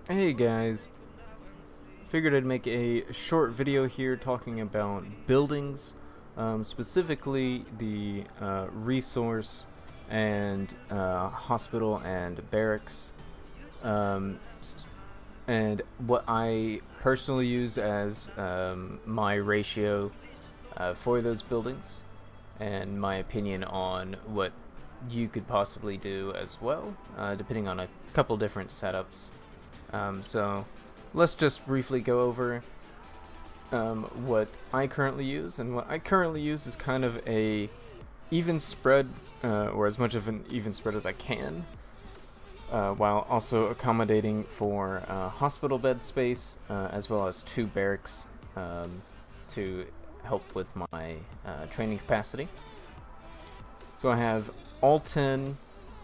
Hey guys, figured I'd make a short video here talking about buildings, specifically the resource and hospital and barracks, um, and what I personally use as my ratio for those buildings, and my opinion on what you could possibly do as well, depending on a couple different setups. So let's just briefly go over what I currently use, and what I currently use is kind of a even spread, or as much of an even spread as I can, while also accommodating for hospital bed space, as well as 2 barracks to help with my training capacity. So I have all 10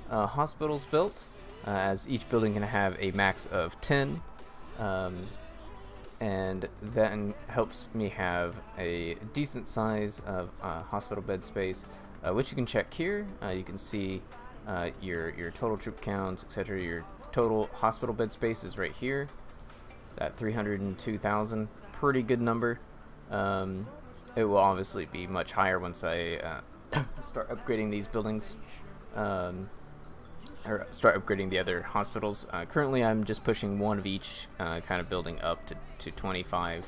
hospitals built, as each building can have a max of 10, and that helps me have a decent size of hospital bed space, which you can check here. You can see your total troop counts, etc. Your total hospital bed space is right here, that 302,000, pretty good number. It will obviously be much higher once I start upgrading these buildings. Or start upgrading the other hospitals. Currently, I'm just pushing one of each kind of building up to 25,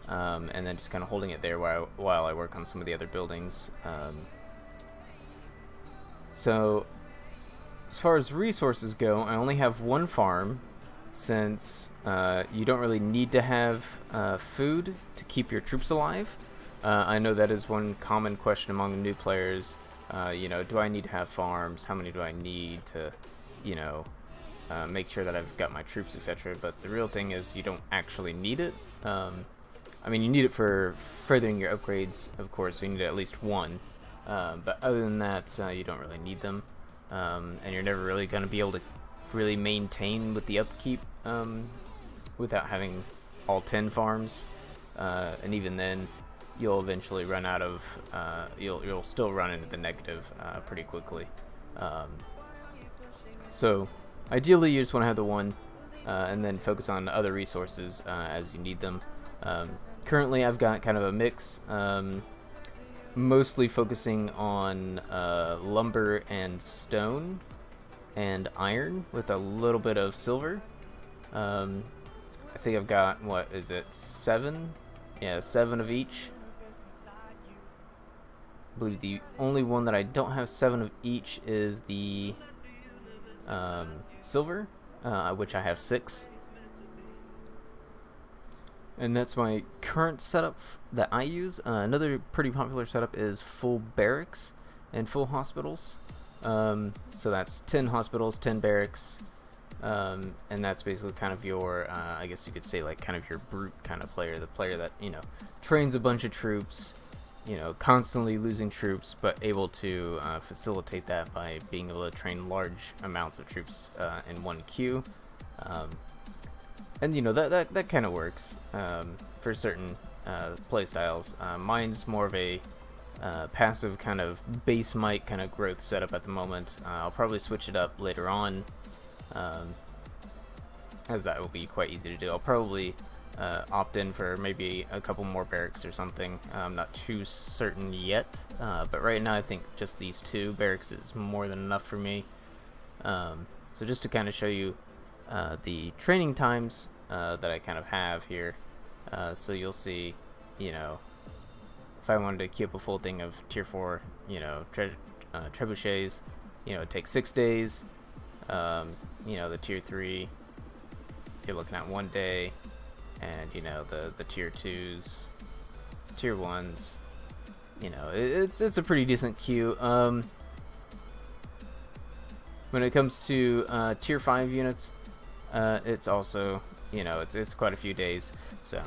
and then just kind of holding it there while I work on some of the other buildings. So, as far as resources go, I only have 1 farm, since you don't really need to have food to keep your troops alive. I know that is one common question among new players. Do I need to have farms? How many do I need to, make sure that I've got my troops, etc. But the real thing is you don't actually need it. You need it for furthering your upgrades, of course, so you need at least 1. But other than that, you don't really need them. And you're never really going to be able to really maintain with the upkeep without having all 10 farms. And even then, you'll eventually run out of, you'll still run into the negative pretty quickly. So ideally you just want to have the 1, and then focus on other resources as you need them. Currently I've got kind of a mix, mostly focusing on lumber and stone and iron with a little bit of silver. I think I've got, 7? Yeah, 7 of each. I believe the only one that I don't have 7 of each is the silver, which I have 6. And that's my current setup that I use. Another pretty popular setup is full barracks and full hospitals. So that's 10 hospitals, 10 barracks, and that's basically kind of your, I guess you could say, like, kind of your brute kind of player, the player that, trains a bunch of troops, constantly losing troops, but able to facilitate that by being able to train large amounts of troops in one queue. And that kind of works for certain play styles. Mine's more of a passive kind of base might kind of growth setup at the moment. I'll probably switch it up later on, as that will be quite easy to do. I'll probably opt in for maybe a couple more barracks or something. I'm not too certain yet, but right now I think just these 2 barracks is more than enough for me. So just to kind of show you the training times that I kind of have here, so you'll see, if I wanted to queue up a full thing of tier 4, trebuchets, it takes 6 days. The tier 3, you're looking at 1 day, and the tier 2s, tier 1s, it's a pretty decent queue. When it comes to tier 5 units, it's also, it's quite a few days, so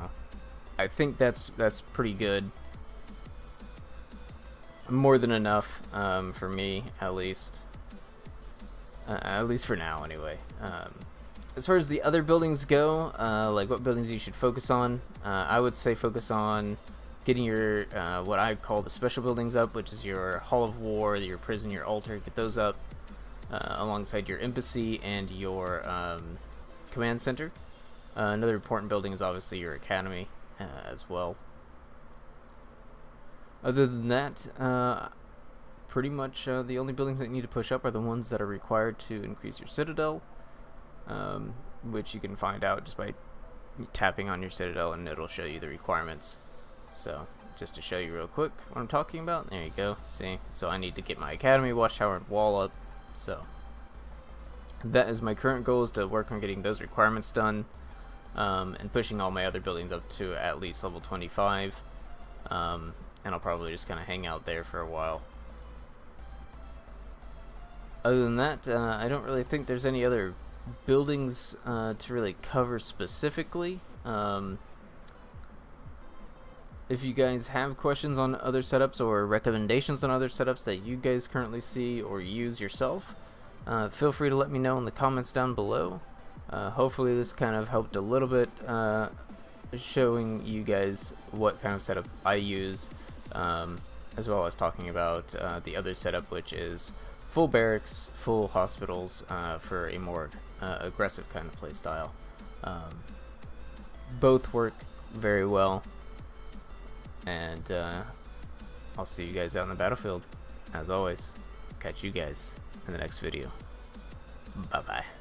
I think that's pretty good, more than enough for me, at least for now anyway. As far as the other buildings go, like what buildings you should focus on, I would say focus on getting your what I call the special buildings up, which is your Hall of War, your prison, your altar. Get those up alongside your embassy and your command center. Another important building is obviously your academy as well. Other than that, pretty much the only buildings that you need to push up are the ones that are required to increase your citadel, which you can find out just by tapping on your citadel, and it'll show you the requirements. So just to show you real quick what I'm talking about, there you go. See, so I need to get my academy, watchtower, and wall up. So that is my current goal, is to work on getting those requirements done, and pushing all my other buildings up to at least level 25. And I'll probably just kind of hang out there for a while. Other than that, I don't really think there's any other buildings to really cover specifically. If you guys have questions on other setups or recommendations on other setups that you guys currently see or use yourself, feel free to let me know in the comments down below. Hopefully this kind of helped a little bit, showing you guys what kind of setup I use, as well as talking about the other setup, which is full barracks, full hospitals, for a more aggressive kind of play style. Both work very well, and I'll see you guys out in the battlefield. As always, catch you guys in the next video. Bye bye.